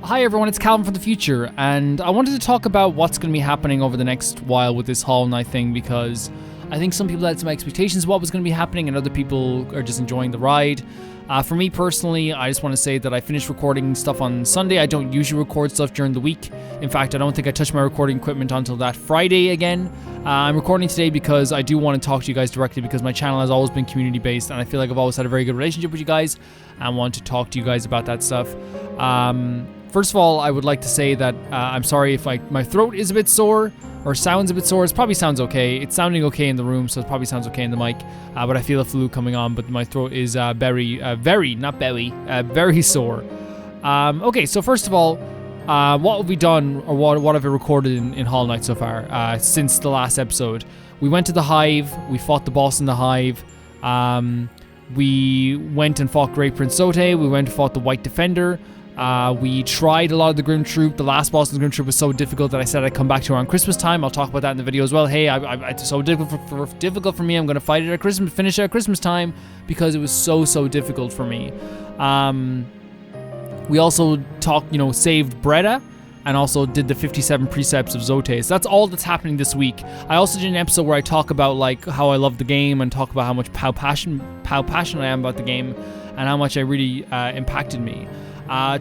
Hi everyone, it's Calvin from the future, and I wanted to talk about what's going to be happening over the next while with this Hollow Knight thing, because I think some people had some expectations of what was going to be happening, and other people are just enjoying the ride. For me personally, I just want to say that I finished recording stuff on Sunday. I don't usually record stuff during the week. In fact, I don't think I touched my recording equipment until that Friday again. I'm recording today because I do want to talk to you guys directly, because my channel has always been community based, and I feel like I've always had a very good relationship with you guys, and want to talk to you guys about that stuff. First of all, I would like to say that I'm sorry if my throat is a bit sore or sounds a bit sore. It probably sounds okay. It's sounding okay in the room, so it probably sounds okay in the mic. But I feel a flu coming on, but my throat is very sore. Okay, so first of all, what have we done, or what have I recorded in Hollow Knight so far since the last episode? We went to the Hive. We fought the boss in the Hive. We went and fought Great Prince Zote. We went and fought the White Defender. We tried a lot of the Grimm Troupe. The last boss in the Grimm Troupe was so difficult that I said I'd come back to it around Christmas time. I'll talk about that in the video as well. Hey, it's so difficult for me. I'm going to fight it at Christmas, finish it at Christmas time, because it was so difficult for me. We also saved Breda, and also did the 57 precepts of Zote. So that's all that's happening this week. I also did an episode where I talk about like how I love the game, and talk about how passionate I am about the game, and how much it really impacted me.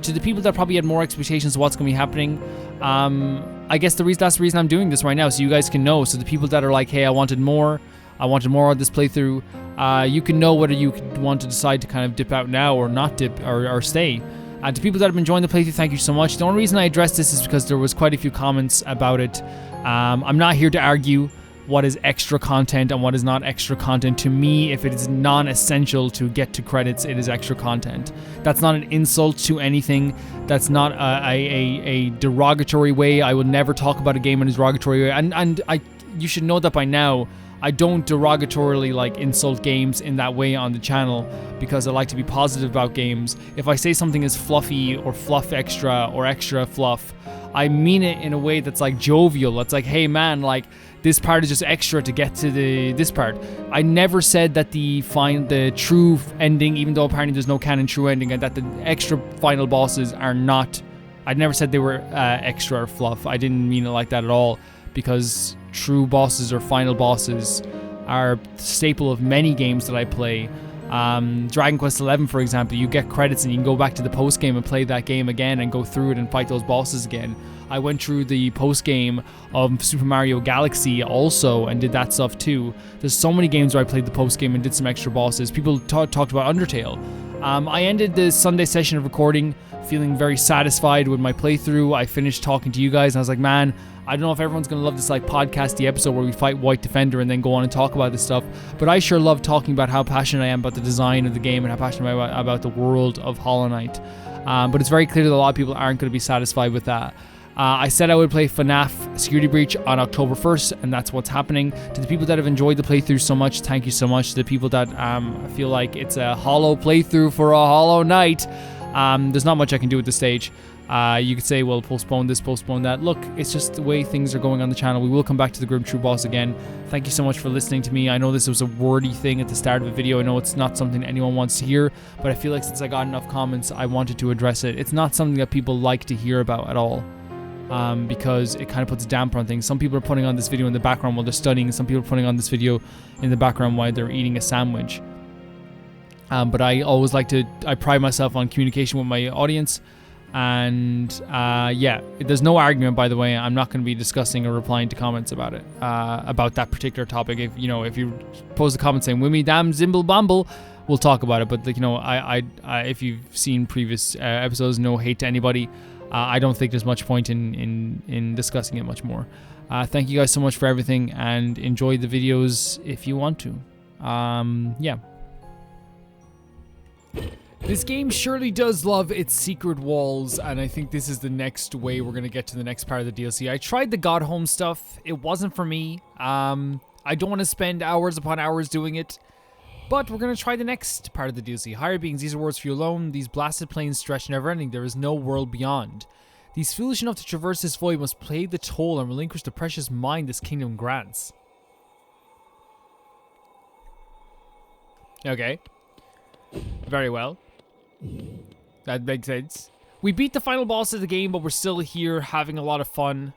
To the people that probably had more expectations of what's going to be happening, I guess that's the reason I'm doing this right now, so you guys can know. So the people that are like, hey, I wanted more of this playthrough, you can know whether you want to decide to kind of dip out now or not dip or stay. To people that have been enjoying the playthrough, thank you so much. The only reason I addressed this is because there was quite a few comments about it. I'm not here to argue what is extra content and what is not extra content. To me, if it is non-essential to get to credits, it is extra content. That's not an insult to anything. That's not a derogatory way. I would never talk about a game in a derogatory way. And you should know that by now. I don't derogatorily insult games in that way on the channel, because I like to be positive about games. If I say something is fluffy or fluff extra or extra fluff, I mean it in a way that's jovial. It's hey man, this part is just extra to get to this part. I never said that the true ending, even though apparently there's no canon true ending, and that the extra final bosses are not. I never said they were extra or fluff. I didn't mean it like that at all, because true bosses or final bosses are a staple of many games that I play. Dragon Quest XI, for example, you get credits and you can go back to the post game and play that game again and go through it and fight those bosses again. I went through the post game of Super Mario Galaxy also and did that stuff too. There's so many games where I played the post game and did some extra bosses. People talked about Undertale. I ended the Sunday session of recording feeling very satisfied with my playthrough. I finished talking to you guys and I was like, man, I don't know if everyone's going to love this podcasty episode where we fight White Defender and then go on and talk about this stuff, but I sure love talking about how passionate I am about the design of the game and how passionate I am about the world of Hollow Knight. But it's very clear that a lot of people aren't going to be satisfied with that. I said I would play FNAF Security Breach on October 1st, and that's what's happening. To the people that have enjoyed the playthrough so much, thank you so much. To the people that feel like it's a hollow playthrough for a Hollow Knight, there's not much I can do at this stage. You could say, well, postpone this, postpone that. Look, it's just the way things are going on the channel. We will come back to the Grimm Troupe boss again. Thank you so much for listening to me. I know this was a wordy thing at the start of the video. I know it's not something anyone wants to hear, but I feel like since I got enough comments, I wanted to address it. It's not something that people like to hear about at all, because it kind of puts a damper on things. Some people are putting on this video in the background while they're studying. Some people are putting on this video in the background while they're eating a sandwich. But I always I pride myself on communication with my audience. And yeah, there's no argument, by the way. I'm not going to be discussing or replying to comments about it, about that particular topic. If you post a comment saying "Wimmy damn zimble bumble," we'll talk about it. But if you've seen previous episodes, no hate to anybody. I don't think there's much point in discussing it much more. Thank you guys so much for everything, and enjoy the videos if you want to. Yeah. This game surely does love its secret walls, and I think this is the next way we're going to get to the next part of the DLC. I tried the God Home stuff. It wasn't for me. I don't want to spend hours upon hours doing it, but we're going to try the next part of the DLC. Higher beings, these are words for you alone. These blasted plains stretch never-ending. There is no world beyond. These foolish enough to traverse this void must pay the toll and relinquish the precious mine this kingdom grants. Okay. Very well. That makes sense. We beat the final boss of the game, but we're still here having a lot of fun.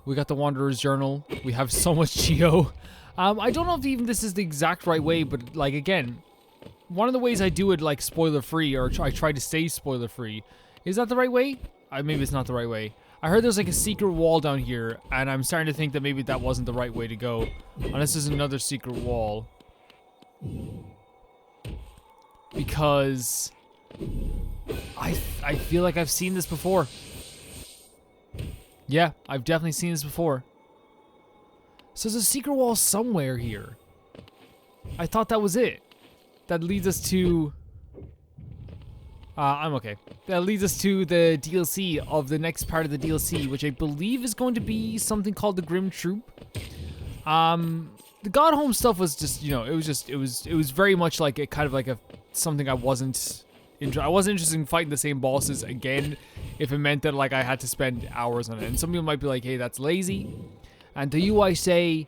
We got the Wanderer's Journal. We have so much Geo. I don't know if even this is the exact right way, but like again, one of the ways I do it like spoiler free, or I try to stay spoiler free. Is that the right way? Maybe it's not the right way. I heard there's like a secret wall down here, and I'm starting to think that maybe that wasn't the right way to go. Unless there's another secret wall. Because I feel like I've seen this before. Yeah, I've definitely seen this before. So there's a secret wall somewhere here. I thought that was it. That leads us to... I'm okay. That leads us to the DLC of the next part of the DLC, which I believe is going to be something called the Grimm Troupe. The God Home stuff was just, you know, it was very much like a kind of like a something I wasn't interested in fighting the same bosses again if it meant that like I had to spend hours on it. And some people might be like, hey, that's lazy. And to you I say,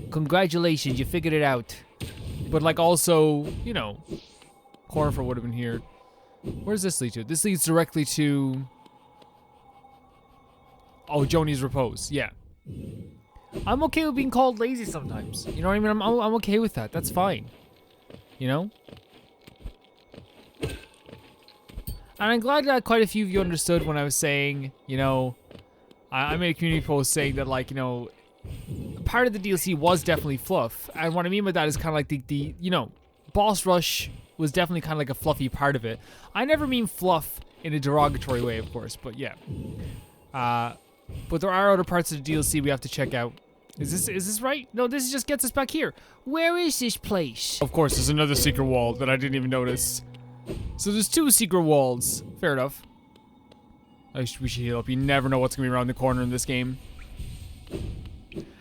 congratulations, you figured it out. But like also, you know, Cornifer would have been here. Where does this lead to? This leads directly to... Oh, Joni's Repose. Yeah. I'm okay with being called lazy sometimes. You know what I mean? I'm okay with that. That's fine. You know? And I'm glad that quite a few of you understood when I was saying, you know... I made a community post saying that, like, you know... Part of the DLC was definitely fluff. And what I mean by that is kind of like the you know... Boss Rush was definitely kind of like a fluffy part of it. I never mean fluff in a derogatory way, of course, but yeah. But there are other parts of the DLC we have to check out. Is this right? No, this just gets us back here. Where is this place? Of course, there's another secret wall that I didn't even notice. So there's 2 secret walls. Fair enough. We should heal up. You never know what's gonna be around the corner in this game.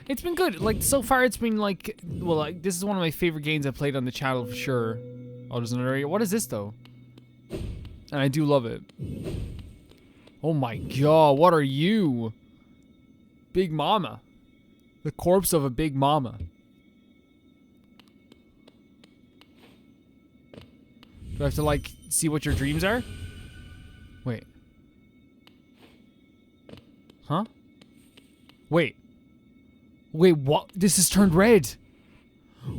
It's been good. Like, so far it's been like... Well, like, this is one of my favorite games I've played on the channel for sure. Oh, there's another area. What is this, though? And I do love it. Oh my god, what are you? Big Mama. The corpse of a Big Mama. Do I have to, like, see what your dreams are? Wait. Huh? Wait. Wait, what? This has turned red.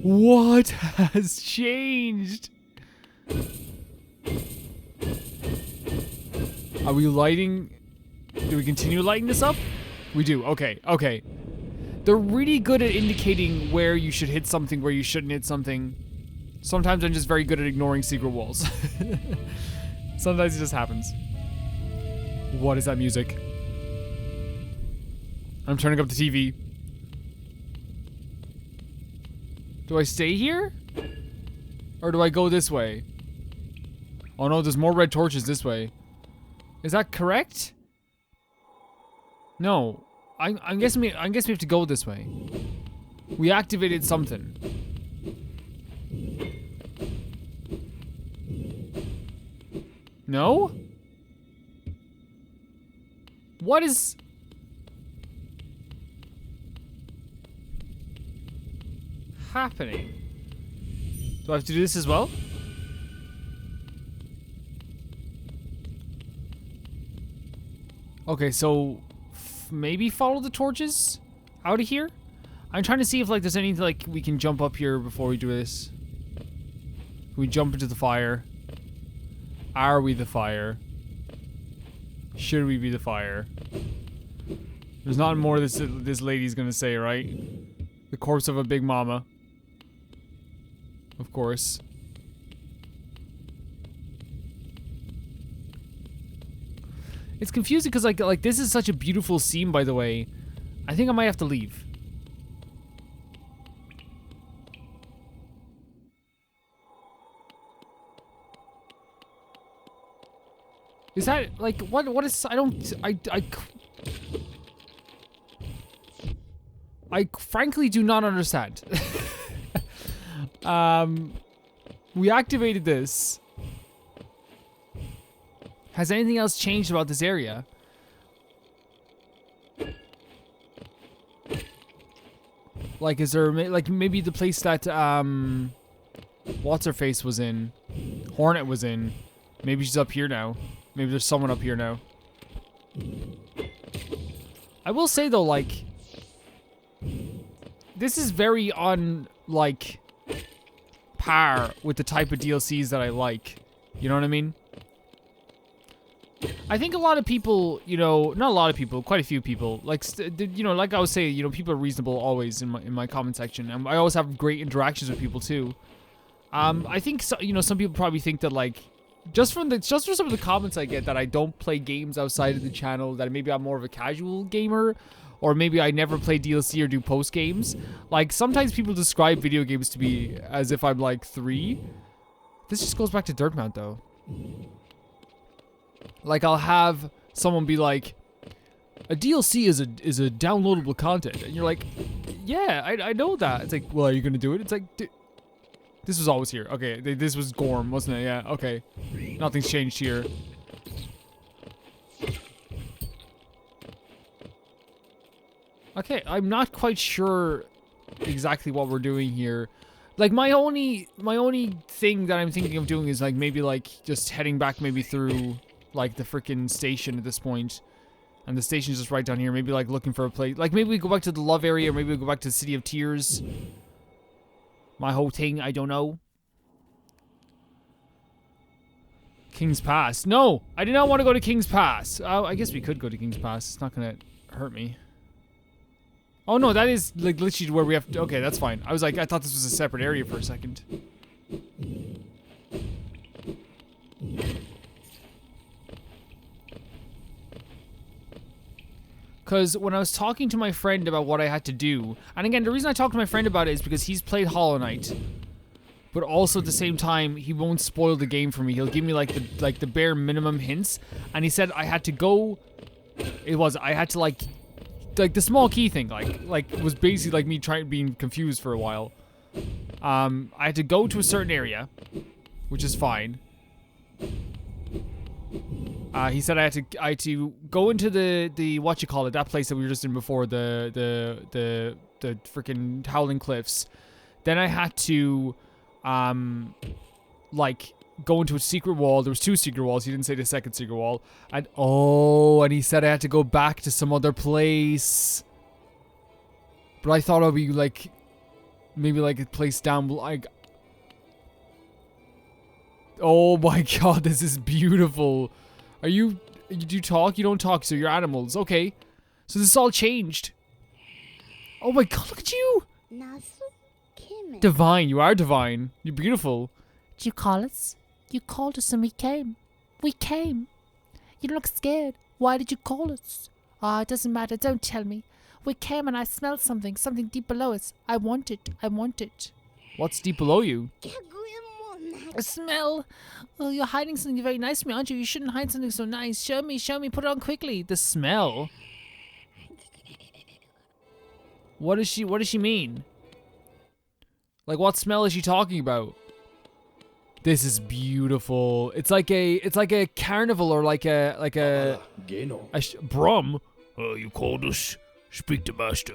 What has changed? Are we lighting? Do we continue lighting this up? We do. Okay. Okay. They're really good at indicating where you should hit something, where you shouldn't hit something. Sometimes I'm just very good at ignoring secret walls. Sometimes it just happens. What is that music? I'm turning up the TV. Do I stay here? Or do I go this way? Oh no, there's more red torches this way. Is that correct? No. I'm guessing we have to go this way. We activated something. No? What is... happening? Do I have to do this as well? Okay, so maybe follow the torches out of here. I'm trying to see if like there's anything like we can jump up here before we do this. Can we jump into the fire? Are we the fire? Should we be the fire? There's not more this lady's gonna say, right? The corpse of a Big Mama. Of course. It's confusing because like this is such a beautiful scene, by the way. I think I might have to leave. Is that like what is I frankly do not understand. We activated this. Has anything else changed about this area? Like, is there like maybe the place that what's her face was in, Hornet was in? Maybe she's up here now. Maybe there's someone up here now. I will say though, like, this is very on, like, par with the type of DLCs that I like. You know what I mean? I think a lot of people, you know, not a lot of people, quite a few people, like, you know, like I was saying, you know, people are reasonable always in my comment section, and I always have great interactions with people too. I think, so, you know, some people probably think that, like, just from some of the comments I get, that I don't play games outside of the channel, that maybe I'm more of a casual gamer, or maybe I never play DLC or do post games. Like, sometimes people describe video games to me as if I'm like 3. This just goes back to Dirtmouth though. Like, I'll have someone be like, a DLC is a downloadable content, and you're like, yeah, I know that. It's like, well, are you gonna do it? It's like, this was always here. Okay, this was Gorm, wasn't it? Yeah, okay. Nothing's changed here. Okay, I'm not quite sure exactly what we're doing here. Like, my only thing that I'm thinking of doing is, like, maybe, like, just heading back maybe through, like, the freaking station at this point. And the station's just right down here. Maybe, like, looking for a place. Like, maybe we go back to the Love area, or maybe we go back to the City of Tears. My whole thing, I don't know. King's Pass. No! I did not want to go to King's Pass. I guess we could go to King's Pass. It's not gonna hurt me. Oh no, that is, like, literally where we have to... Okay, that's fine. I was like, I thought this was a separate area for a second. Because when I was talking to my friend about what I had to do, and again, the reason I talked to my friend about it is because he's played Hollow Knight, but also at the same time, he won't spoil the game for me. He'll give me like the bare minimum hints, and he said I had to go. I had to like the small key thing, like it was basically like me being confused for a while. I had to go to a certain area, which is fine. He said I had to go into the what you call it, that place that we were just in before, the freaking Howling Cliffs. Then I had to like go into a secret wall. There was 2 secret walls. He didn't say the second secret wall. And and he said I had to go back to some other place. But I thought it would be like maybe like a place down like. Oh my god, this is beautiful. Do you talk? You don't talk, so you're animals. Okay. So this all changed. Oh my god, look at you. Divine, you are divine. You're beautiful. Did you call us? You called us and we came. We came. You look scared. Why did you call us? Ah, it doesn't matter. Don't tell me. We came and I smelled something deep below us. I want it. I want it. What's deep below you? A smell. Oh, you're hiding something very nice from me, aren't you? You shouldn't hide something so nice. Show me, put it on quickly. The smell? What does she mean? Like, what smell is she talking about? This is beautiful. It's like a carnival, or like a Brum. Oh, you called us. Speak to master.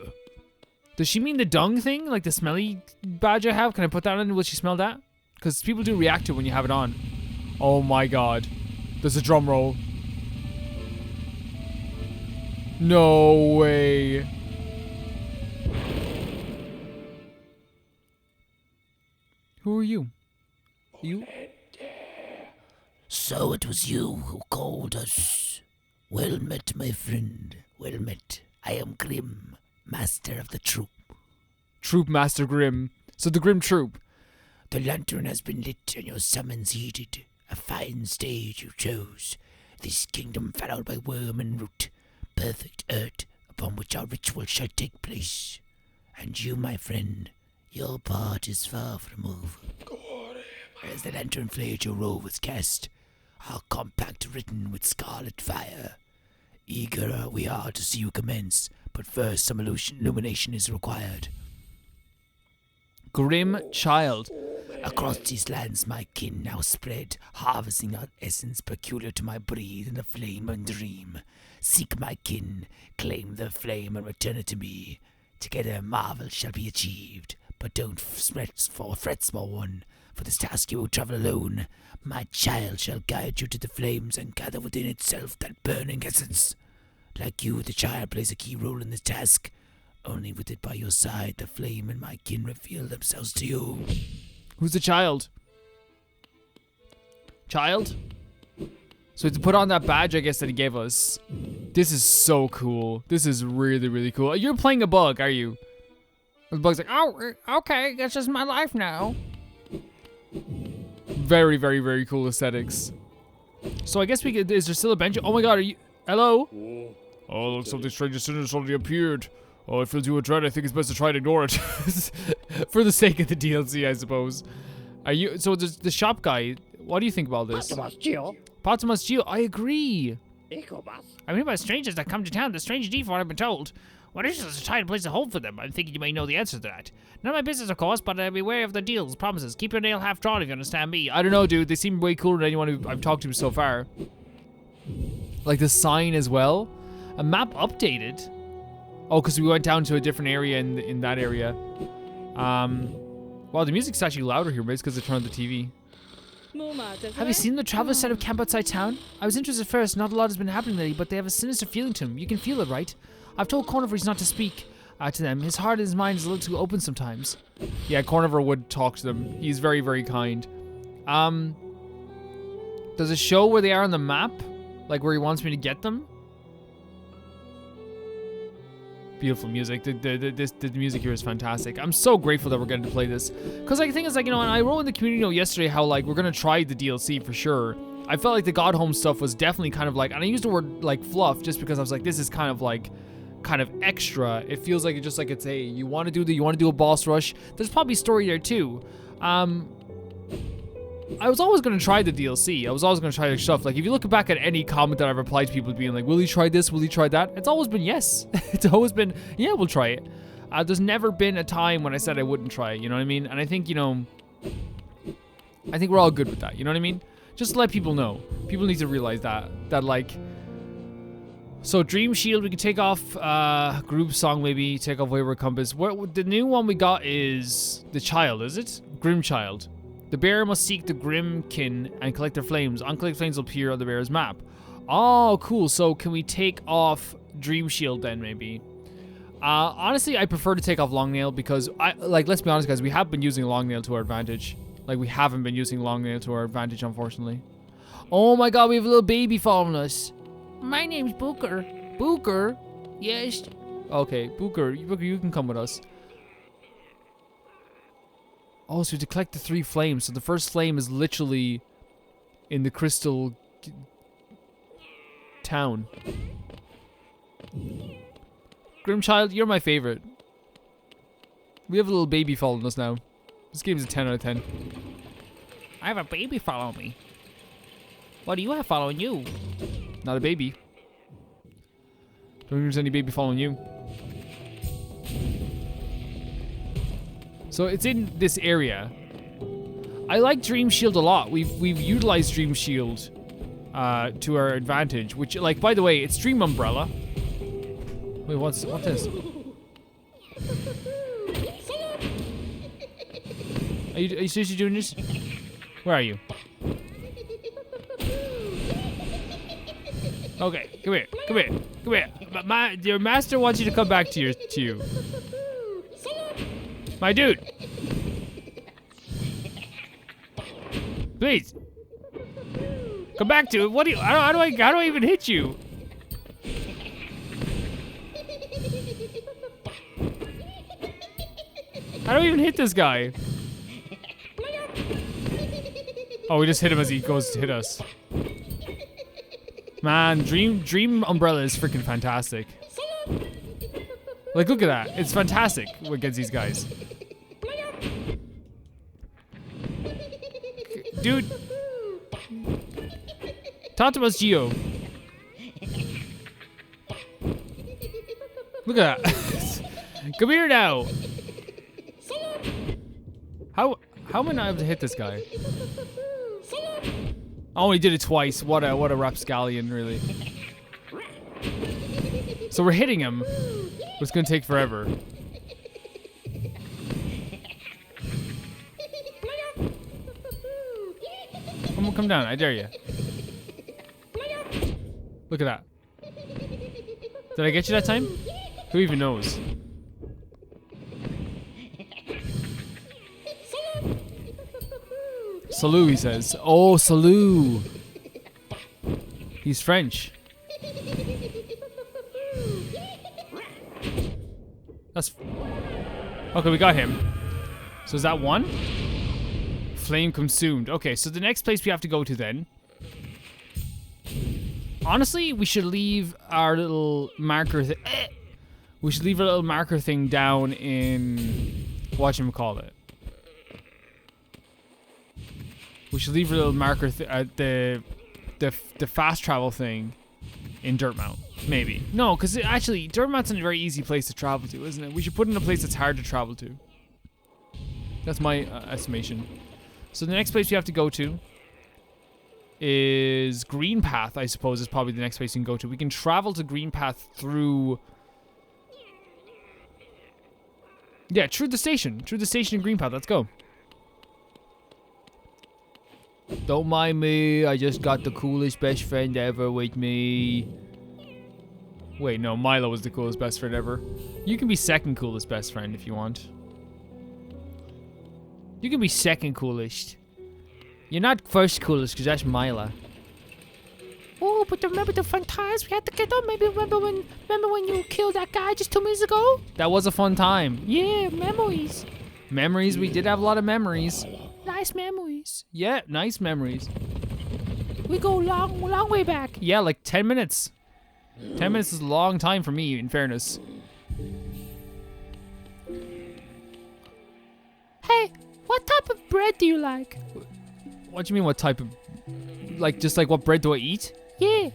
Does she mean the dung thing? Like the smelly badge I have? Can I put that on? Will she smell that? Because people do react to it when you have it on. Oh my god. There's a drum roll. No way. Who are you? You? So it was you who called us. Well met, my friend. Well met. I am Grimm, master of the troupe. Troupe Master Grimm. So the Grimm Troupe. The lantern has been lit and your summons heeded. A fine stage you chose. This kingdom fallowed by worm and root. Perfect earth upon which our ritual shall take place. And you, my friend, your part is far from over. As the lantern flared your roll was cast, our compact written with scarlet fire. Eager we are to see you commence, but first some illumination is required. Grim child. Across these lands my kin now spread, harvesting our essence peculiar to my breed in the flame and dream. Seek my kin, claim the flame and return it to me. Together marvel shall be achieved, but don't fret, small one, For this task you will travel alone. My child shall guide you to the flames and gather within itself that burning essence. Like you, the child plays a key role in this task. Only with it by your side, the flame and my kin reveal themselves to you. Who's the child? Child? So to put on that badge, I guess, that he gave us. This is so cool. This is really, really cool. You're playing a bug, are you? The bug's like, oh, okay, that's just my life now. Very, very, very cool aesthetics. So I guess we could, is there still a bench? Oh my god, are you, hello? Oh, look, something strange suddenly appeared. Oh, it fills you with dread. I think it's best to try and ignore it. For the sake of the DLC, I suppose. Are you, so the shop guy, what do you think about this? Potamus Geo, I agree. I mean, about strangers that come to town, the strange deed for what I've been told. What is this to try to place a hold for them? I'm thinking you may know the answer to that. None of my business, of course, but beware of the deals, promises. Keep your nail half drawn if you understand me. I don't know, dude. They seem way cooler than anyone who I've talked to so far. Like the sign as well. A map updated. Oh, because we went down to a different area in that area. Wow, the music's actually louder here, but it's because I turned on the TV. Have you seen the travelers set up camp outside town? I was interested at first. Not a lot has been happening lately, but they have a sinister feeling to them. You can feel it, right? I've told Corniver not to speak to them. His heart and his mind is a little too open sometimes. Yeah, Corniver would talk to them. He's very, very kind. Does it show where they are on the map? Like where he wants me to get them? Beautiful music. The music here is fantastic. I'm so grateful that we're getting to play this. Because like, the thing is, like, you know, and I wrote in the community note yesterday how, like, we're going to try the DLC for sure. I felt like the God Home stuff was definitely kind of like, and I used the word, like, fluff just because I was like, this is kind of, like, kind of extra. It feels like it's just like, it's, hey, you want to do a boss rush. There's probably story there, too. I was always going to try the DLC. I was always going to try the stuff. Like, if you look back at any comment that I've replied to people being like, will you try this? Will you try that? It's always been yes. It's always been, yeah, we'll try it. There's never been a time when I said I wouldn't try it, you know what I mean? And I think, you know, I think we're all good with that, you know what I mean? Just to let people know. People need to realize that, like, so Dream Shield, we can take off Group Song maybe, take off Wayward Compass. The new one we got is the Child, is it? Grimm Child. The bear must seek the Grimm kin and collect their flames. Uncollected flames will appear on the bear's map. Oh, cool. So can we take off Dream Shield then, maybe? Honestly, I prefer to take off Long Nail because, let's be honest, guys, we have been using Long Nail to our advantage. Like, we haven't been using Long Nail to our advantage, unfortunately. Oh my god, we have a little baby following us. My name's Booker. Booker? Yes. Okay, Booker, you can come with us. Oh, so we have to collect the 3 flames. So the first flame is literally in the crystal town. Grimchild, you're my favorite. We have a little baby following us now. This game's a 10 out of 10. I have a baby following me. What do you have following you? Not a baby. Don't think there's any baby following you. So it's in this area. I like Dream Shield a lot. We've utilized Dream Shield to our advantage. Which, like, by the way, it's Dream Umbrella. Wait, what's this? Are you seriously doing this? Where are you? Okay, come here. Your master wants you to come back to you. My dude. Please. Come back to it. What do you, how do I even hit you? How do I even hit this guy? Oh, we just hit him as he goes to hit us. Man, Dream Umbrella is freaking fantastic. Like, look at that. It's fantastic against these guys. Dude. Talk to us, Geo. Look at that. Come here now. How am I not able to hit this guy? Oh, he did it twice. What a rapscallion, really. So we're hitting him. But it's gonna take forever. come down. I dare you. Look at that. Did I get you that time? Who even knows? Salut, he says. Oh, salut. He's French. That's... Okay, we got him. So is that one? Flame consumed. Okay, so the next place we have to go to then... Honestly, we should leave our little marker we should leave a little marker thing down in... Whatchamacallit. We should leave a little marker the fast travel thing in Dirtmouth. Maybe. No, because actually, Dirtmouth's a very easy place to travel to, isn't it? We should put it in a place that's hard to travel to. That's my estimation. So the next place we have to go to is Green Path, I suppose, is probably the next place we can go to. We can travel to Green Path through... Yeah, through the station. Through the station in Green Path. Let's go. Don't mind me. I just got the coolest best friend ever with me. Wait, no. Milo was the coolest best friend ever. You can be second coolest best friend if you want. You can be second coolest. You're not first coolest because that's Mila. Oh, but remember the fun times we had to get on? Maybe remember when you killed that guy just 2 minutes ago? That was a fun time. Yeah, memories. Memories. We did have a lot of memories. Nice memories. Yeah, nice memories. We go long way back. Yeah, like 10 minutes. 10 minutes is a long time for me, in fairness. Hey, what type of bread do you like? What do you mean, what type of... Like, just like what bread do I eat? Yeah.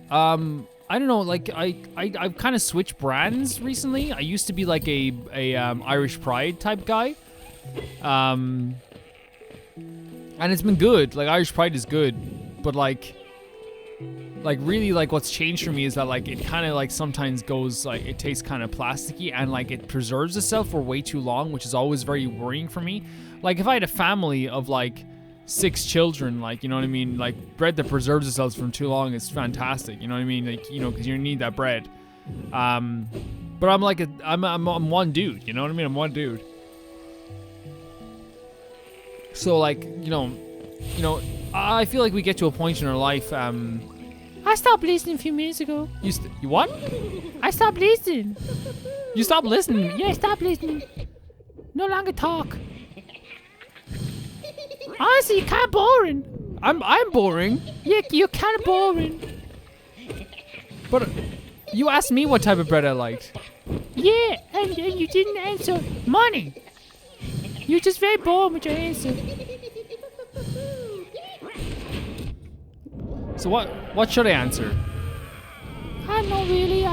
I don't know, like, I've kind of switched brands recently. I used to be like a Irish Pride type guy. And it's been good. Like, Irish Pride is good. But like really, like, what's changed for me is that, like, it kind of, like, sometimes goes, like, it tastes kind of plasticky and, like, it preserves itself for way too long, which is always very worrying for me. Like, if I had a family of, like, 6 children, like, you know what I mean? Like, bread that preserves itself for too long is fantastic, you know what I mean? Like, you know, because you need that bread. But I'm like, I'm one dude, you know what I mean? I'm one dude. So, like, you know, I feel like we get to a point in our life, I stopped listening a few minutes ago. You what? I stopped listening. You stopped listening? Yeah, stop listening. No longer talk. Honestly, you're kind of boring. I'm boring. Yeah, you're kind of boring. But you asked me what type of bread I liked. Yeah, and you didn't answer. Money. You're just very boring with your answer. So what should I answer? I don't know, really.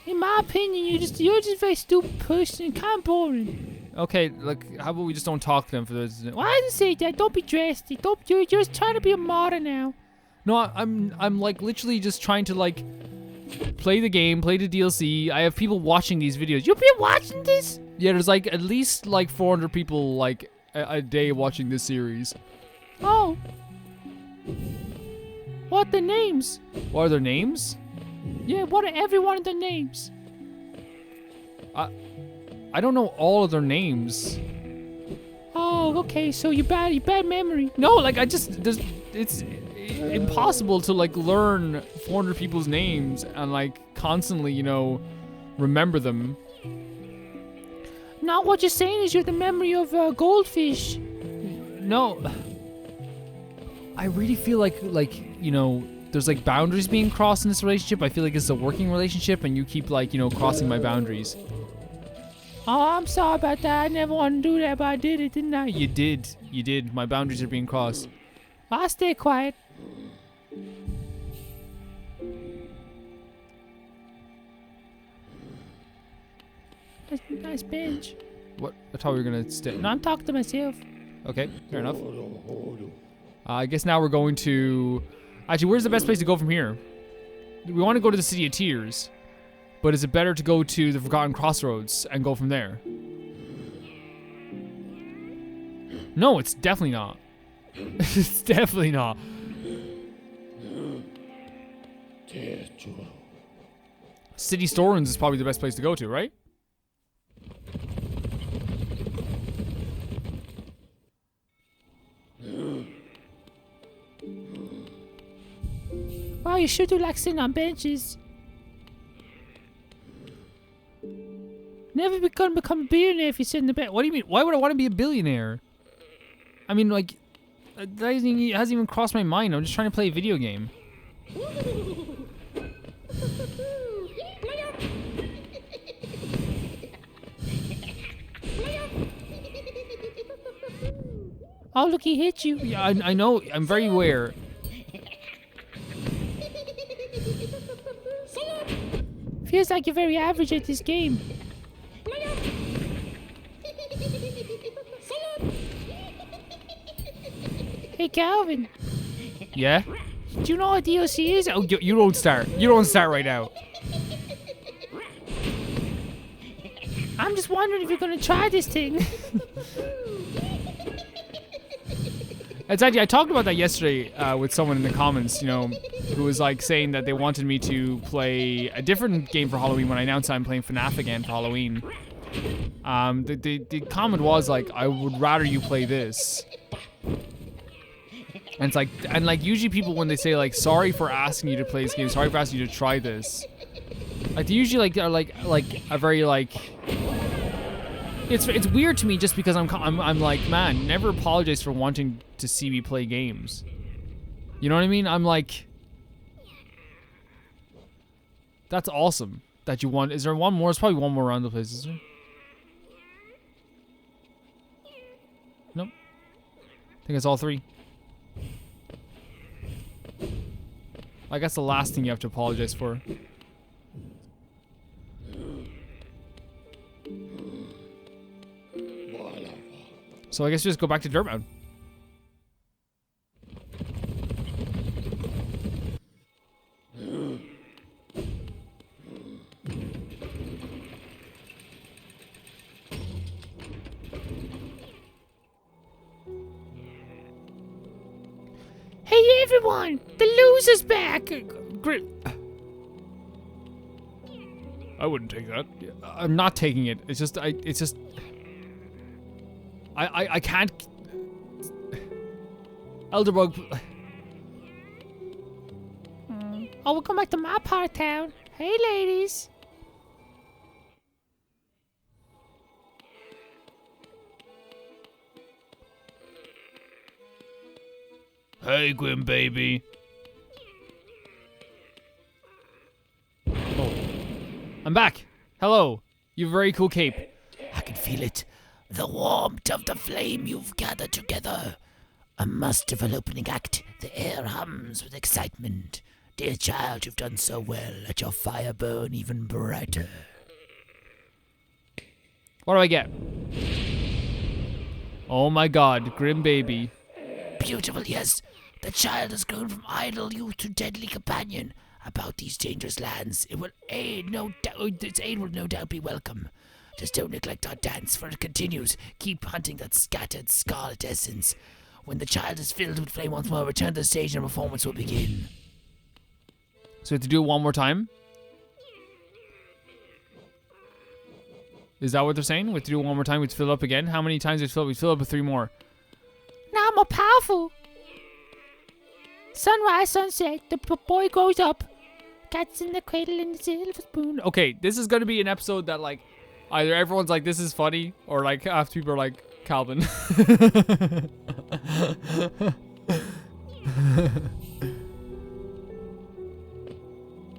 In my opinion, you're just a very stupid person, kind of boring. Okay, like, how about we just don't talk to them for this? Why did you say that? Don't be drastic. You're just trying to be a martyr now. No, I'm like literally just trying to, like, play the game, play the DLC. I have people watching these videos. You've been watching this? Yeah, there's like at least like 400 people like a day watching this series. Oh. What are the names? What are their names? Yeah, what are every one of their names? I don't know all of their names. Oh, okay. So you bad memory. No, like it's impossible to like learn 400 people's names and like constantly, you know, remember them. No, what you're saying is you're the memory of a goldfish. No. I really feel like, you know, there's like boundaries being crossed in this relationship. I feel like it's a working relationship and you keep like, you know, crossing my boundaries. Oh, I'm sorry about that. I never wanted to do that, but I did it, didn't I? You did. My boundaries are being crossed. I'll stay quiet. Nice bench. What? I thought we were gonna stay. No, I'm talking to myself. Okay, fair enough. I guess now we're going to... Actually, where's the best place to go from here? We want to go to the City of Tears. But is it better to go to the Forgotten Crossroads and go from there? No, it's definitely not. It's definitely not. City storerooms is probably the best place to go to, right? Wow, you sure do like sitting on benches. Never become a billionaire if you sit in the bed. What do you mean? Why would I want to be a billionaire? I mean, like, that hasn't even crossed my mind. I'm just trying to play a video game. Oh, look, he hit you. Yeah, I know. I'm very aware. Feels like you're very average at this game. Hey, Calvin. Yeah? Do you know what DLC is? Oh, you don't start. You don't start right now. I'm just wondering if you're gonna try this thing. It's actually, I talked about that yesterday with someone in the comments, you know, who was like saying that they wanted me to play a different game for Halloween when I announced I'm playing FNAF again for Halloween. The comment was like, I would rather you play this. And it's like, and like usually people when they say like, sorry for asking you to play this game, sorry for asking you to try this. Like they usually like are like a very like. It's weird to me just because I'm like, man, never apologize for wanting to see me play games. You know what I mean? I'm like, that's awesome that you want. Is there one more? There's probably one more around the place, is there? Nope. I think it's all three. Like that's the last thing you have to apologize for. So I guess just go back to Dirtmouth. Hey, everyone! The loser's back! Great. I wouldn't take that. I'm not taking it. It's just I can't. Elderbug. Oh, we'll come back to my part of town. Hey, ladies. Hey, Grimm baby. Oh. I'm back. Hello. You have a very cool cape. I can feel it. The warmth of the flame you've gathered together. A masterful opening act. The air hums with excitement. Dear child, you've done so well. Let your fire burn even brighter. What do I get? Oh my god, Grimm baby. Beautiful, yes. The child has grown from idle youth to deadly companion. About these dangerous lands, its aid will no doubt be welcome. Just don't neglect our dance, for it continues. Keep hunting that scattered scarlet essence. When the child is filled with flame once more, return to the stage and performance will begin. So we have to do it one more time? Is that what they're saying? We have to do it one more time, we have to fill it up again? How many times do we fill it? We fill it up with 3 more. Now I'm more powerful. Sunrise, sunset, the boy grows up. Cats in the cradle and the silver spoon. Okay, this is gonna be an episode that like either everyone's like this is funny or like half people are like Calvin.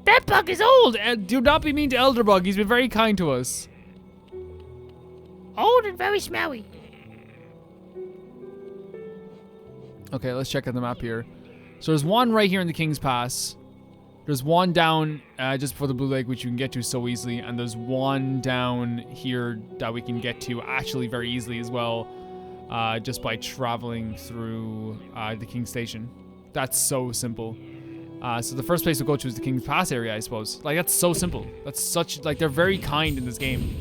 That bug is old and do not be mean to Elderbug. He's been very kind to us. Old and very smelly. Okay, let's check out the map here. So there's one right here in the King's Pass. There's one down just before the Blue Lake, which you can get to so easily. And there's one down here that we can get to actually very easily as well. Just by traveling through the King's Station. That's so simple. So the first place we'll go to is the King's Pass area, I suppose. Like, that's so simple. That's such, like, they're very kind in this game.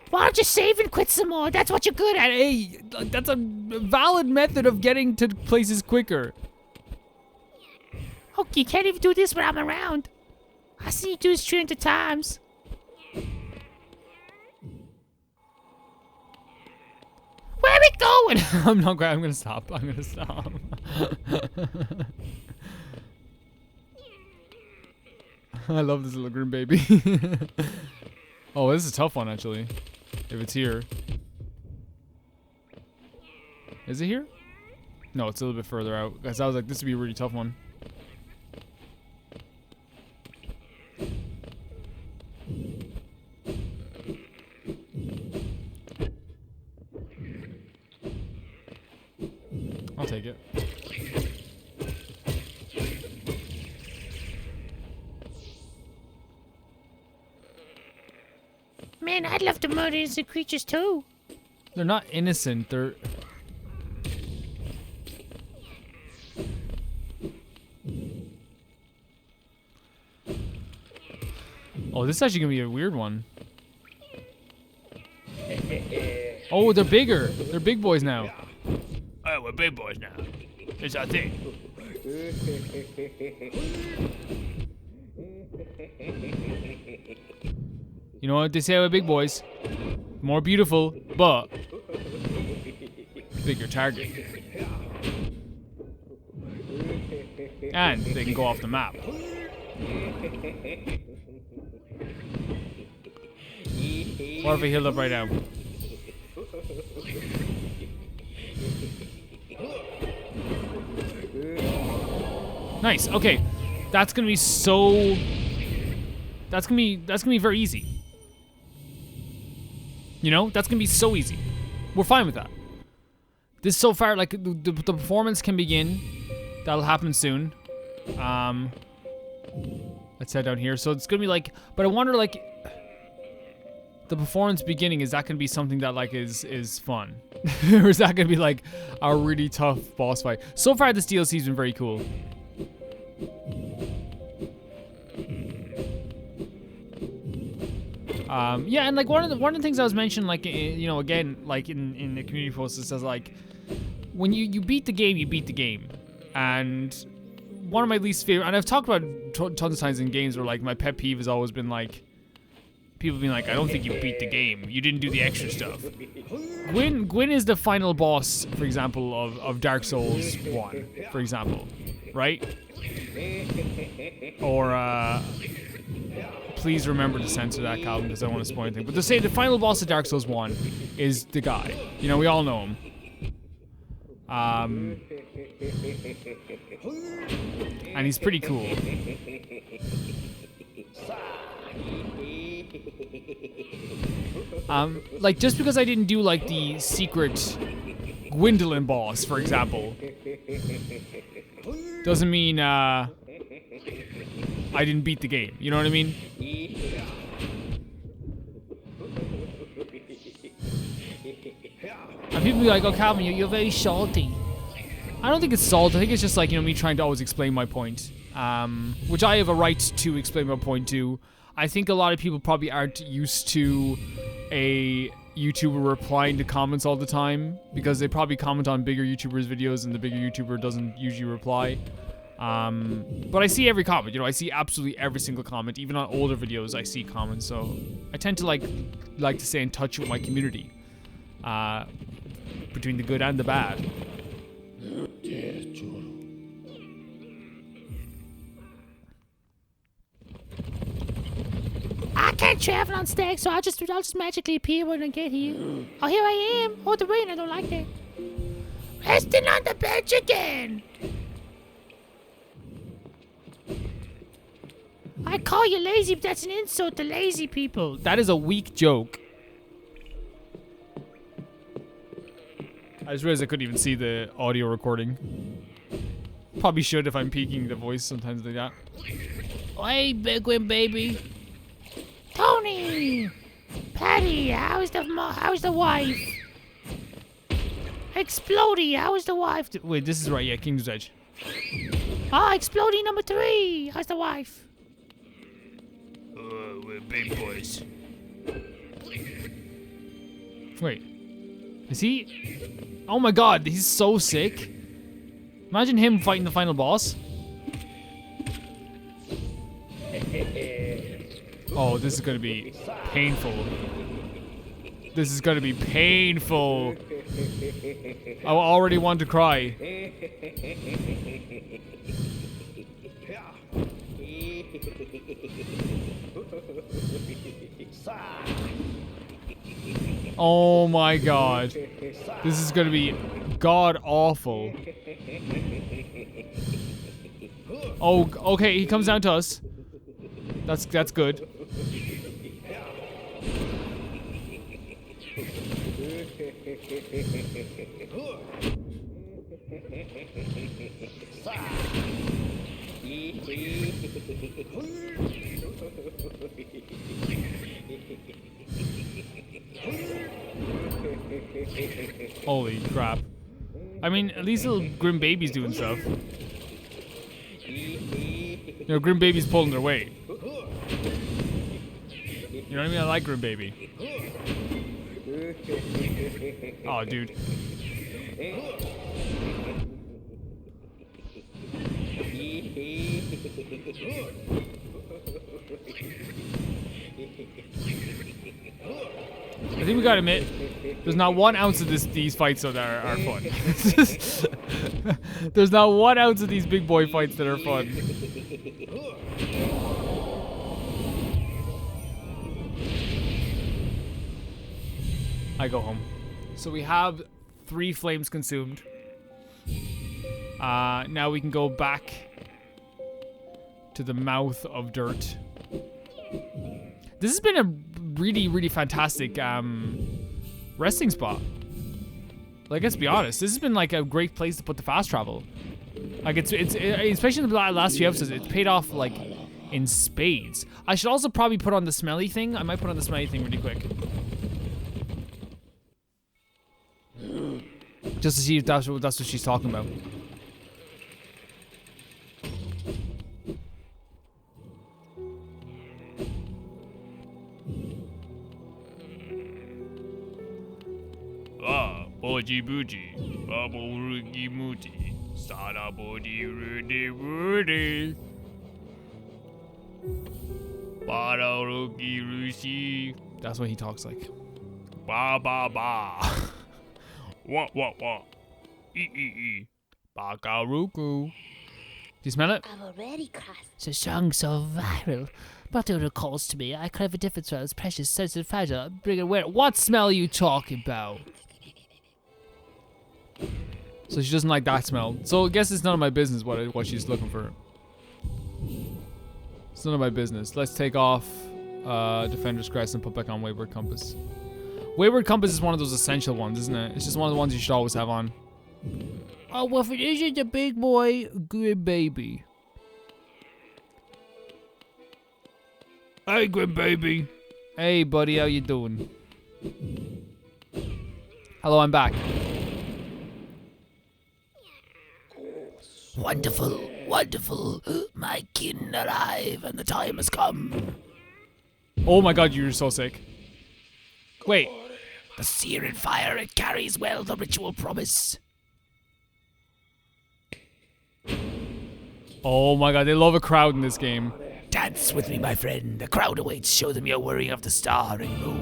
Why don't you save and quit some more? That's what you're good at. Hey, that's a valid method of getting to places quicker. Oh, you can't even do this when I'm around. I see you do this 300 times. Where are we going? I'm not great. I'm gonna stop. I'm gonna stop. I love this little green baby. Oh, this is a tough one actually. If it's here. Is it here? No, it's a little bit further out. Guys, I was like, this would be a really tough one. I'll take it. Man, I'd love to murder innocent creatures too. They're not innocent. They're... Oh, this is actually gonna be a weird one. Oh, they're bigger. They're big boys now. Oh, we're big boys now. It's our thing. You know what they say about big boys? More beautiful, but bigger target. And they can go off the map. What if I healed up right now? Nice. Okay, that's gonna be so. That's gonna be very easy. You know, that's gonna be so easy. We're fine with that. This so far, like the performance can begin. That'll happen soon. Let's head down here. So it's gonna be like, but I wonder like. The performance beginning, is that gonna be something that like is fun? Or is that gonna be like a really tough boss fight? So far this DLC's been very cool. Yeah, and like one of the things I was mentioning, like you know, again, like in the community post, it says like when you beat the game, you beat the game. And one of my least favorite, and I've talked about tons of times in games where like my pet peeve has always been like people being like, I don't think you beat the game. You didn't do the extra stuff. Gwyn is the final boss, for example, of Dark Souls 1, for example, right? Or please remember to censor that, Calvin, because I don't want to spoil anything. But to say the final boss of Dark Souls 1 is the guy. You know, we all know him. And he's pretty cool. Like, just because I didn't do, like, the secret Gwendolyn boss, for example, doesn't mean, I didn't beat the game. You know what I mean? And people be like, oh, Calvin, you're very salty. I don't think it's salt. I think it's just, like, you know, me trying to always explain my point. Which I have a right to explain my point to. I think a lot of people probably aren't used to a YouTuber replying to comments all the time, because they probably comment on bigger YouTubers' videos and the bigger YouTuber doesn't usually reply. But I see every comment, you know, I see absolutely every single comment. Even on older videos, I see comments, so I tend to like to stay in touch with my community, between the good and the bad. I can't travel on stairs, so I'll just magically appear when I get here. Oh, here I am. Oh, the rain, I don't like that. Resting on the bench again. I call you lazy, but that's an insult to lazy people. That is a weak joke. I just realized I couldn't even see the audio recording. Probably should if I'm peeking the voice sometimes like that. Hey, Big Win, baby. Tony! Patty, how's the wife? Explodey, how's the wife? Wait, this is right, yeah, King's Edge. Ah, Explodey number 3, how's the wife? We're big boys. Wait. Is he? Oh my god, he's so sick. Imagine him fighting the final boss. Oh, this is gonna be painful. This is gonna be painful. I already want to cry. Oh my god. This is gonna be god awful. Oh, okay, he comes down to us. That's good. Holy crap. I mean, at least little Grimm Baby's doing stuff. You know, Grimm Baby's pulling their weight. You know what I mean? I like Grimm Baby. Oh, dude. I think we gotta admit, there's not 1 ounce of these fights that are fun. There's not 1 ounce of these big boy fights that are fun. I go home. So we have 3 flames consumed. Now we can go back to the mouth of dirt. This has been a really, really fantastic resting spot. Like, let's be honest, this has been like a great place to put the fast travel. Like, it's especially in the last few episodes, it's paid off like in spades. I should also probably put on the smelly thing. I might put on the smelly thing really quick, just to see if that's what she's talking about. Boji booji, bubble roogie mooty, sada body rudy woody. Bada roogie rushi. That's what he talks like. Ba ba ba. What? E. Bakaruku. Do you smell it? I've already crossed. The song so viral. But it recalls to me, I crave a different smell. It's precious, sensitive, fragile. Bring it where? What smell are you talking about? So she doesn't like that smell. So I guess it's none of my business what she's looking for. It's none of my business. Let's take off Defender's Crest and put back on Wayward Compass. Wayward Compass is one of those essential ones, isn't it? It's just one of the ones you should always have on. Oh, well, if it isn't the big boy, Grimm Baby. Hey, Grimm Baby. Hey, buddy, how you doing? Hello, I'm back. Wonderful, wonderful. My kin alive, and the time has come. Oh my god, you're so sick. Wait. The searing fire, it carries well the ritual promise. Oh my god, they love a crowd in this game. Dance with me, my friend. The crowd awaits. Show them your worrying of the starring role.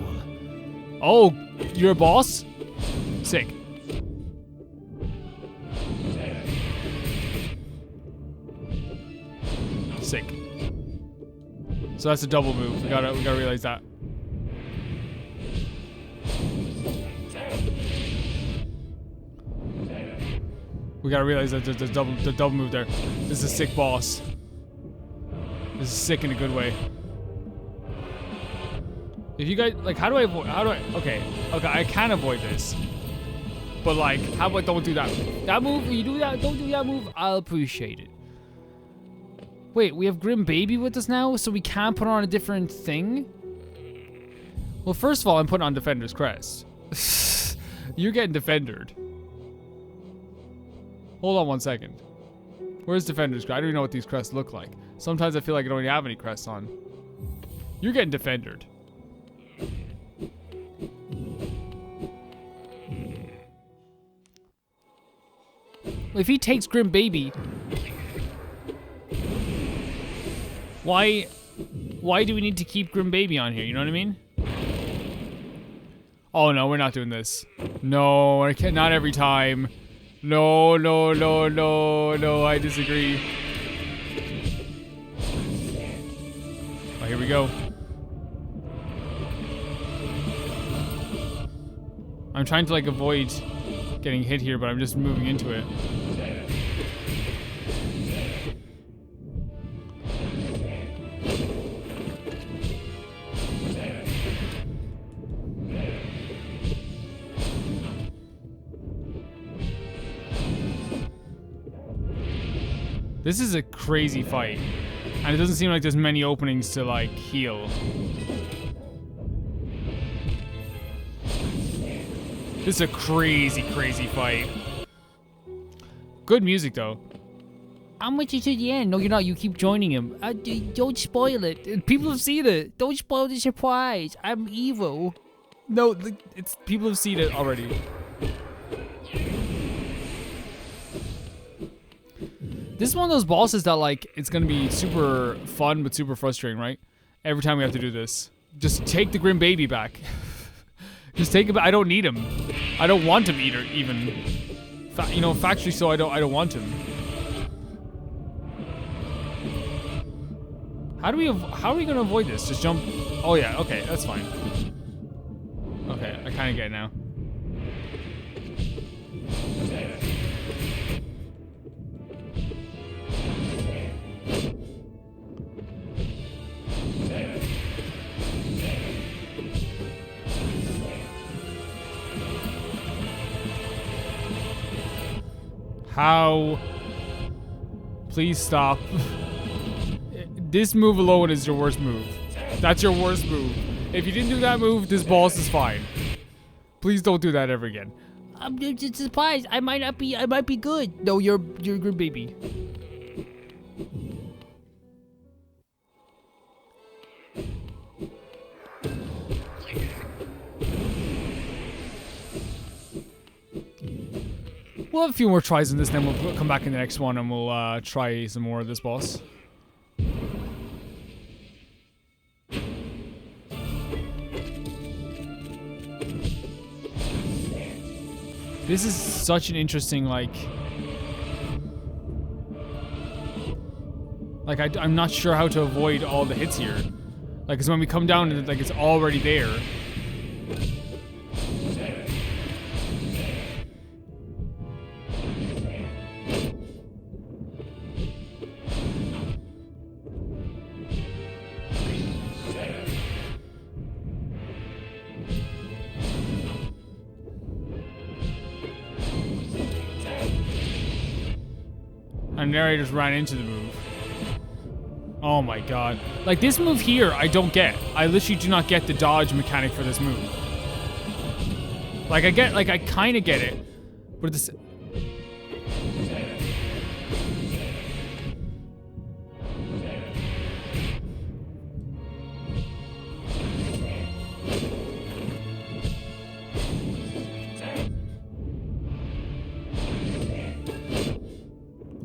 Oh, you're a boss? Sick. Sick. So that's a double move. We gotta realize that. We gotta realize that there's the double move there. This is a sick boss. This is sick in a good way. If you guys like, how do I avoid? Okay, I can avoid this. But like, how about don't do that? That move, you do that, don't do that move. I'll appreciate it. Wait, we have Grimm Baby with us now, so we can't put on a different thing? Well, first of all, I'm putting on Defender's Crest. You're getting defendered. Hold on 1 second. Where's Defender's Crest? I don't even know what these crests look like. Sometimes I feel like I don't even have any crests on. You're getting defendered. If he takes Grim Baby, why do we need to keep Grim Baby on here? You know what I mean? Oh no, we're not doing this. No, I can't. Not every time. No, I disagree. Oh, here we go. I'm trying to like avoid getting hit here, but I'm just moving into it. This is a crazy fight, and it doesn't seem like there's many openings to like heal. This is a crazy fight. Good music though. I'm with you to the end. No, you're not. You keep joining him. Don't spoil it. People have seen it. Don't spoil the surprise. I'm evil. No, it's people have seen it already. This is one of those bosses that like it's gonna be super fun but super frustrating, right? Every time we have to do this, just take the Grim Baby back. Just take him back. I don't need him. I don't want him either. Even, you know, factually so. I don't want him. How are we gonna avoid this? Just jump. Oh yeah. Okay, that's fine. Okay, I kind of get it now. How? Please stop. This move alone is your worst move. That's your worst move. If you didn't do that move, this boss is fine. Please don't do that ever again. I'm just surprised. I might be good. No, you're Grim Baby. We'll have a few more tries in this, then we'll come back in the next one and we'll try some more of this boss. This is such an interesting, like I'm not sure how to avoid all the hits here. Like, cause when we come down, like it's already there. And there I just ran into the move. Oh my god. Like, this move here, I don't get. I literally do not get the dodge mechanic for this move. Like, I kind of get it. But this...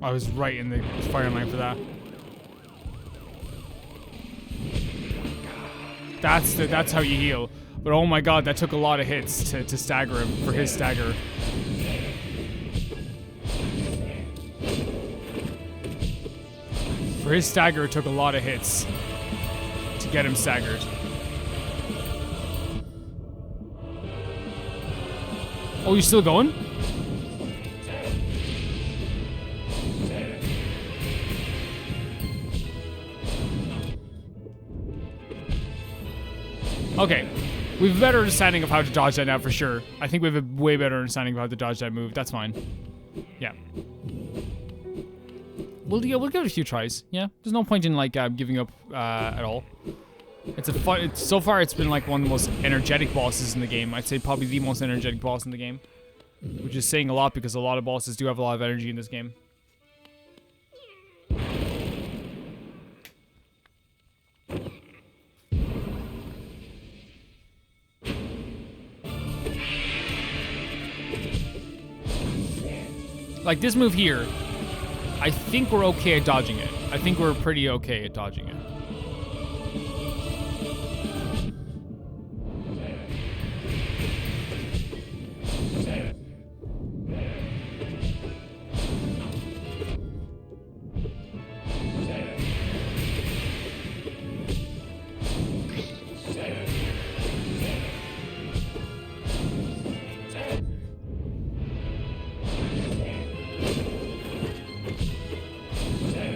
I was right in the firing line for that. That's how you heal. But oh my god, that took a lot of hits to stagger him for his stagger. For his stagger, it took a lot of hits to get him staggered. Oh, you're still going? Okay, we have a better understanding of how to dodge that now for sure. I think we have a way better understanding of how to dodge that move. That's fine. Yeah. We'll give it a few tries. Yeah, there's no point in like giving up at all. It's a fun. So far, it's been like one of the most energetic bosses in the game. I'd say probably the most energetic boss in the game, which is saying a lot because a lot of bosses do have a lot of energy in this game. Like this move here, I think we're okay at dodging it. I think we're pretty okay at dodging it.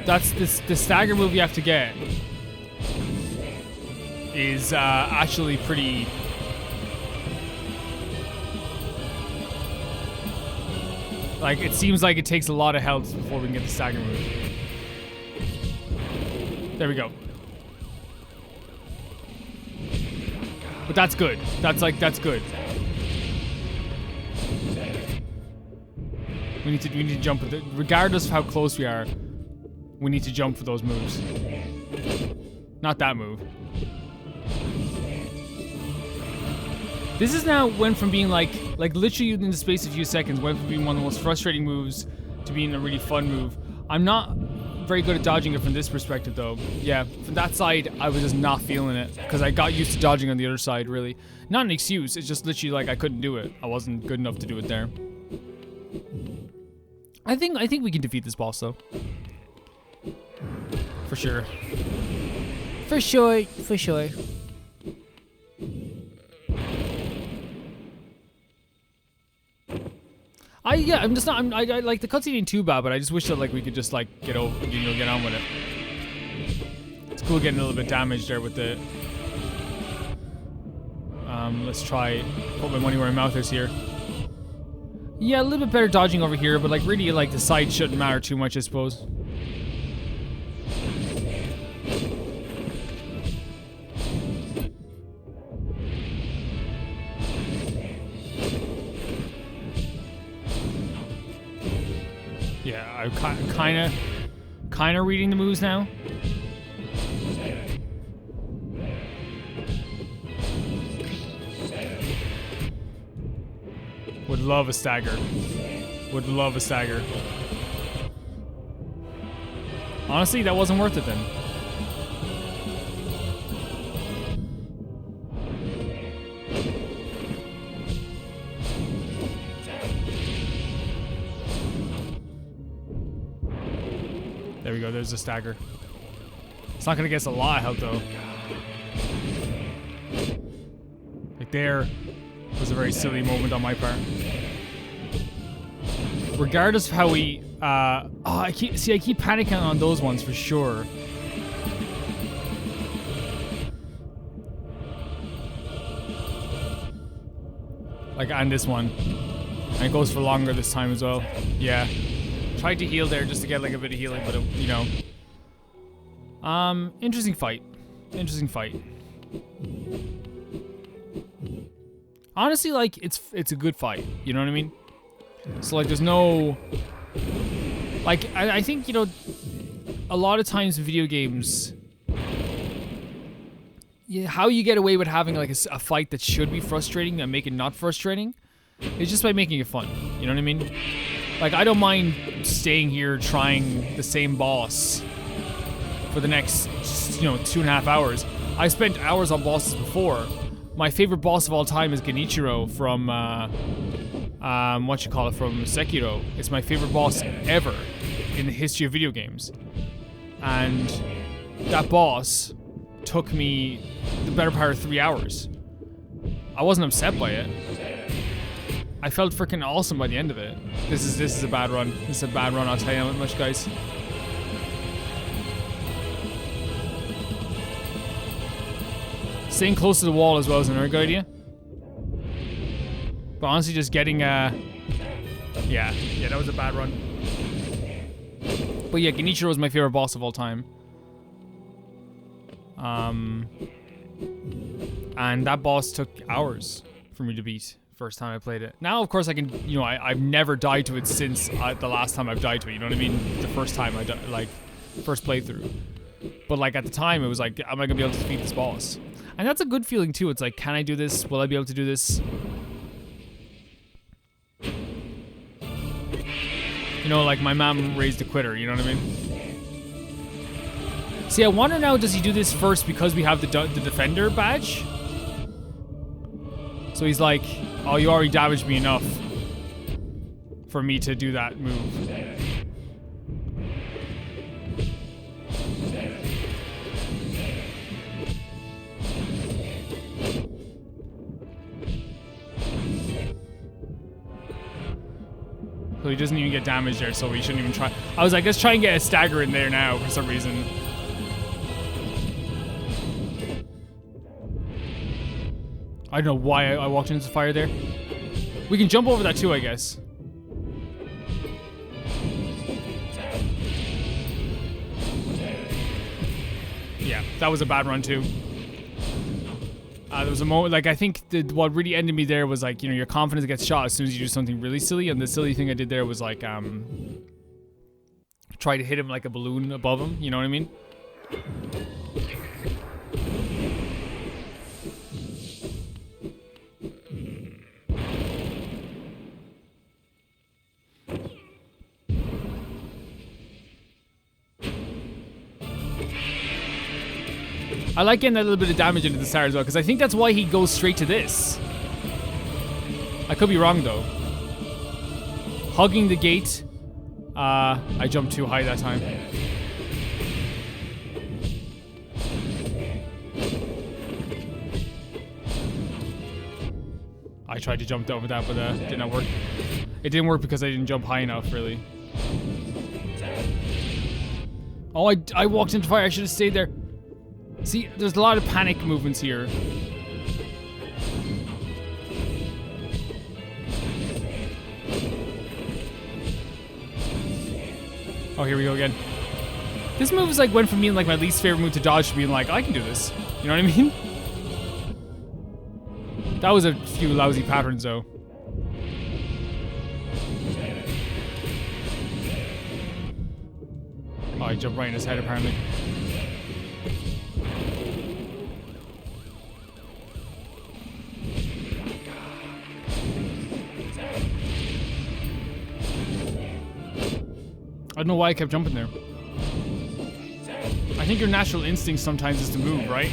That's the stagger move you have to get is actually pretty. Like it seems like it takes a lot of health before we can get the stagger move. There we go. But that's good. That's good. We need to jump with it, regardless of how close we are. We need to jump for those moves. Not that move. This is now went from being like literally in the space of a few seconds, went from being one of the most frustrating moves to being a really fun move. I'm not very good at dodging it from this perspective though. Yeah, from that side, I was just not feeling it because I got used to dodging on the other side, really. Not an excuse, it's just literally like I couldn't do it. I wasn't good enough to do it there. I think we can defeat this boss though. For sure. For sure, for sure. I'm just not. I like the cutscene ain't too bad, but I just wish that like we could just like get on with it. It's cool getting a little bit damaged there with the. Let's try put my money where my mouth is here. Yeah, a little bit better dodging over here, but like really like the side shouldn't matter too much, I suppose. Yeah, I'm kind of reading the moves now. Would love a stagger. Would love a stagger. Honestly, that wasn't worth it then. There we go, there's a stagger. It's not gonna get us a lot of health though. Like there was a very silly moment on my part. Regardless of how we I keep panicking on those ones for sure. Like and this one. And it goes for longer this time as well. Yeah. Tried to heal there just to get like a bit of healing, but you know. Interesting fight. Interesting fight. Honestly, like it's a good fight. You know what I mean? So like, there's no. Like I think, you know, a lot of times in video games, how you get away with having like a fight that should be frustrating and make it not frustrating is just by making it fun. You know what I mean? Like, I don't mind staying here trying the same boss for the next, you know, 2.5 hours. I spent hours on bosses before. My favorite boss of all time is Genichiro from, from Sekiro. It's my favorite boss ever in the history of video games. And that boss took me the better part of 3 hours. I wasn't upset by it. I felt freaking awesome by the end of it. This is a bad run. This is a bad run, I'll tell you how much, guys. Staying close to the wall as well is another good idea. But honestly, just getting yeah, that was a bad run. But yeah, Genichiro is my favorite boss of all time. And that boss took hours for me to beat. First time I played it. Now, of course, I can, you know, I've never died to it since the last time I've died to it, you know what I mean? The first time like, first playthrough. But, like, at the time, it was like, am I gonna be able to defeat this boss? And that's a good feeling, too. It's like, can I do this? Will I be able to do this? You know, like my mom raised a quitter, you know what I mean? See, I wonder now, does he do this first because we have the defender badge? So he's like, oh, you already damaged me enough for me to do that move. So he doesn't even get damaged there, so we shouldn't even try. I was like, let's try and get a stagger in there now for some reason. I don't know why I walked into the fire there. We can jump over that too, I guess. Yeah, that was a bad run too. There was a moment, like, I think what really ended me there was, like, you know, your confidence gets shot as soon as you do something really silly, and the silly thing I did there was, like, try to hit him like a balloon above him, you know what I mean? I like getting a little bit of damage into the star as well, because I think that's why he goes straight to this. I could be wrong, though. Hugging the gate. I jumped too high that time. I tried to jump over that, but it did not work. It didn't work because I didn't jump high enough, really. Oh, I walked into fire. I should have stayed there. See, there's a lot of panic movements here. Oh, here we go again. This move is like went from being like my least favorite move to dodge to being like, I can do this. You know what I mean? That was a few lousy patterns though. Oh, I jumped right in his head apparently. I don't know why I kept jumping there. I think your natural instinct sometimes is to move, right?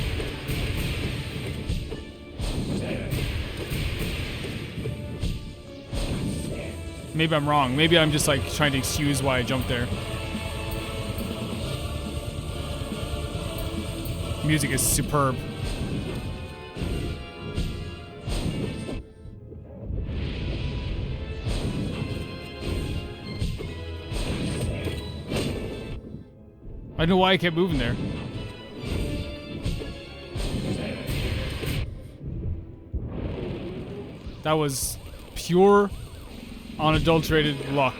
Maybe I'm wrong. Maybe I'm just like trying to excuse why I jumped there. Music is superb. I don't know why I kept moving there. That was pure, unadulterated luck.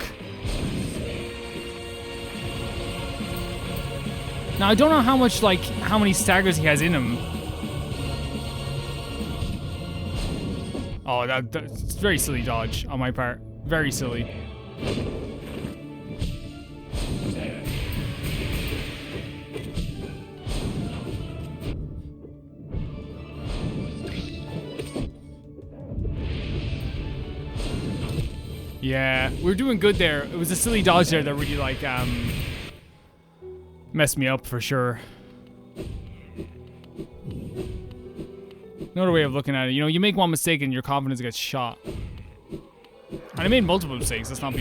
Now I don't know how much, like, how many staggers he has in him. Oh, that's very silly dodge on my part. Very silly. Yeah, we were doing good there. It was a silly dodge there that really, like, messed me up for sure. Another way of looking at it, you know, you make one mistake and your confidence gets shot. And I made multiple mistakes. Let's not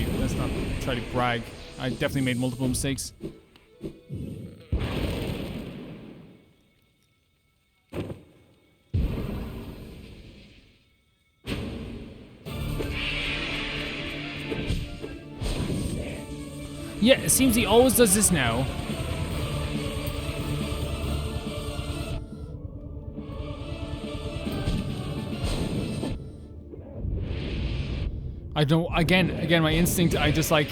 try to brag. I definitely made multiple mistakes. Yeah, it seems he always does this now. I don't, again, my instinct, I just like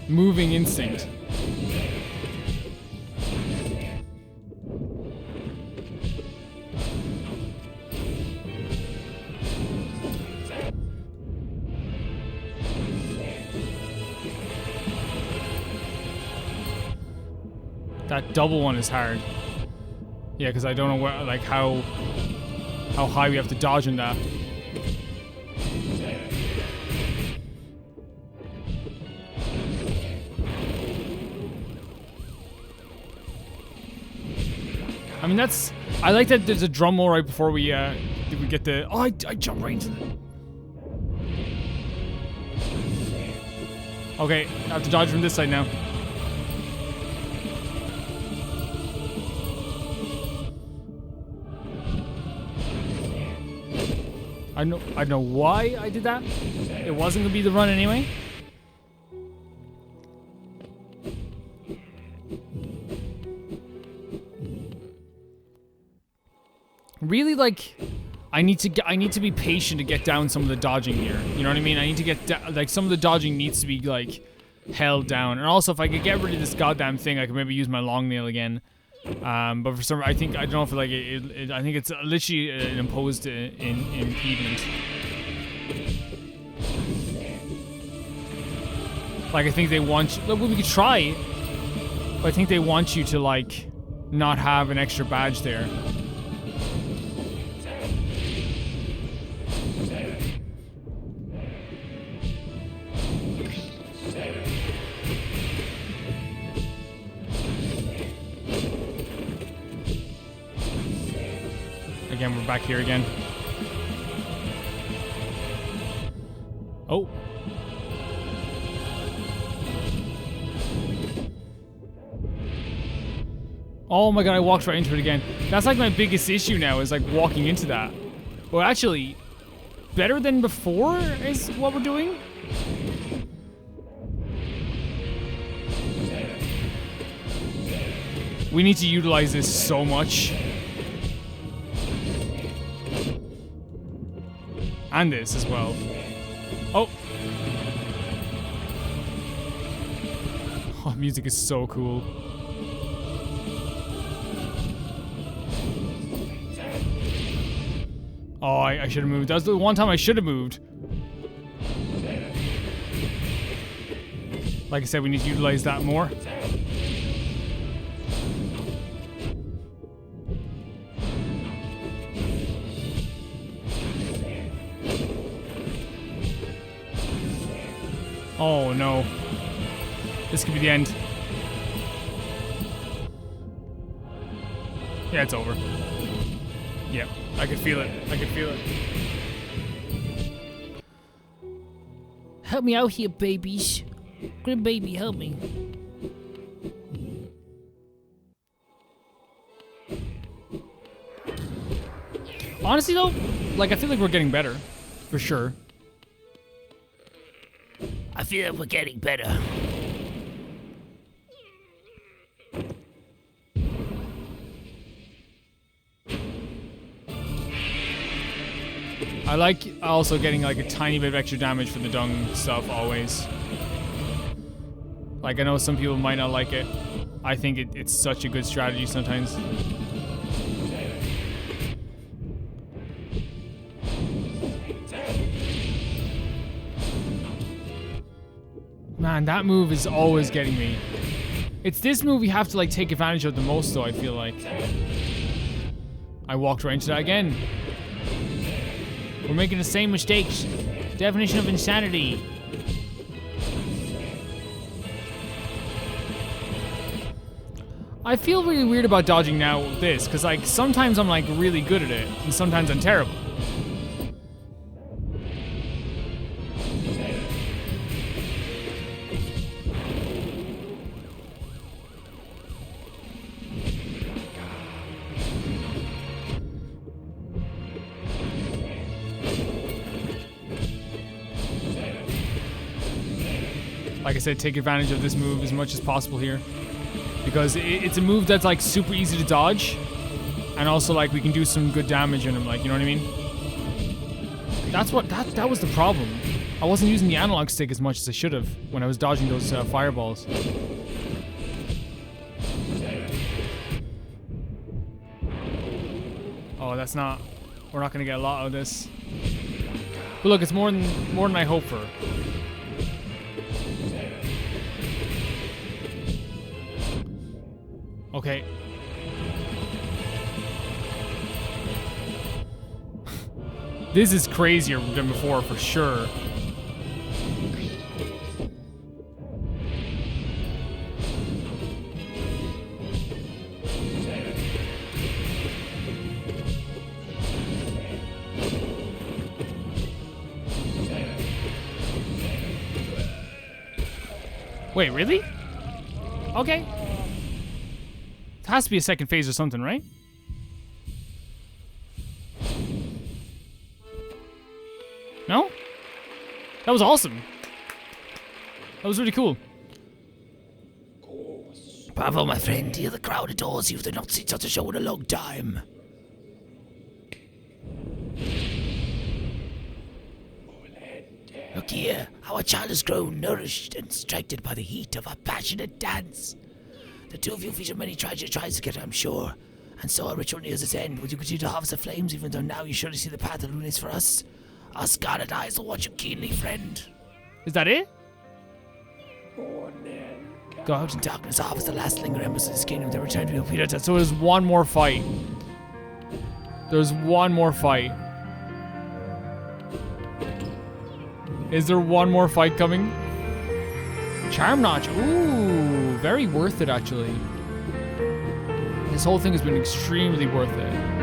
moving instinct. That double one is hard. Yeah, because I don't know where, like, how high we have to dodge in that. I mean, that's... I like that there's a drum roll right before we get the... Oh, I jumped right into the... Okay, I have to dodge from this side now. I don't know why I did that. It wasn't gonna be the run anyway. Really, like, I need to be patient to get down some of the dodging here. You know what I mean? I need to get like some of the dodging needs to be like held down. And also, if I could get rid of this goddamn thing, I could maybe use my long nail again. But for some, I don't know if like I think it's literally an imposed impediment. Like I think they want you, well, we could try, but I think they want you to like not have an extra badge there. Again, we're back here again. Oh. Oh my god, I walked right into it again. That's like my biggest issue now, is like walking into that. Well, actually, better than before is what we're doing. We need to utilize this so much. And this as well. Oh. Oh, music is so cool. Oh, I should have moved. That was the one time I should have moved. Like I said, we need to utilize that more. Oh no. This could be the end. Yeah, it's over. Yep, I could feel it. I could feel it. Help me out here, babies. Grim baby, help me. Honestly though, like I feel like we're getting better. For sure. I feel like we're getting better. I like also getting like a tiny bit of extra damage from the dung stuff always. Like I know some people might not like it. I think it's such a good strategy sometimes. Man, that move is always getting me. It's this move we have to like take advantage of the most though, I feel like. I walked right into that again. We're making the same mistakes. Definition of insanity. I feel really weird about dodging now with this, because like sometimes I'm like really good at it, and sometimes I'm terrible. Like I said, take advantage of this move as much as possible here. Because it's a move that's like super easy to dodge. And also like we can do some good damage in him, like, you know what I mean? That's what, that was the problem. I wasn't using the analog stick as much as I should have when I was dodging those fireballs. Oh, that's not, we're not gonna get a lot out of this. But look, it's more than I hoped for. Okay. This is crazier than before, for sure. Wait, really? Okay. It has to be a second phase or something, right? No? That was awesome. That was really cool. Bravo, my friend. Here the crowd adores you. They've not seen such a show in a long time. Look here, our child has grown, nourished, and strengthened by the heat of our passionate dance. The two of you feature many tragic tries together, I'm sure. And so our ritual nears its end. Will you continue to harvest the flames, even though now you surely see the path illuminates for us? Our scarlet eyes will watch you keenly, friend. Is that it? Go out in darkness, harvest the last lingering embers of this kingdom, then return to be obedient. So there's one more fight. There's one more fight. Is there one more fight coming? Charm Notch. Ooh, very worth it, actually. This whole thing has been extremely worth it.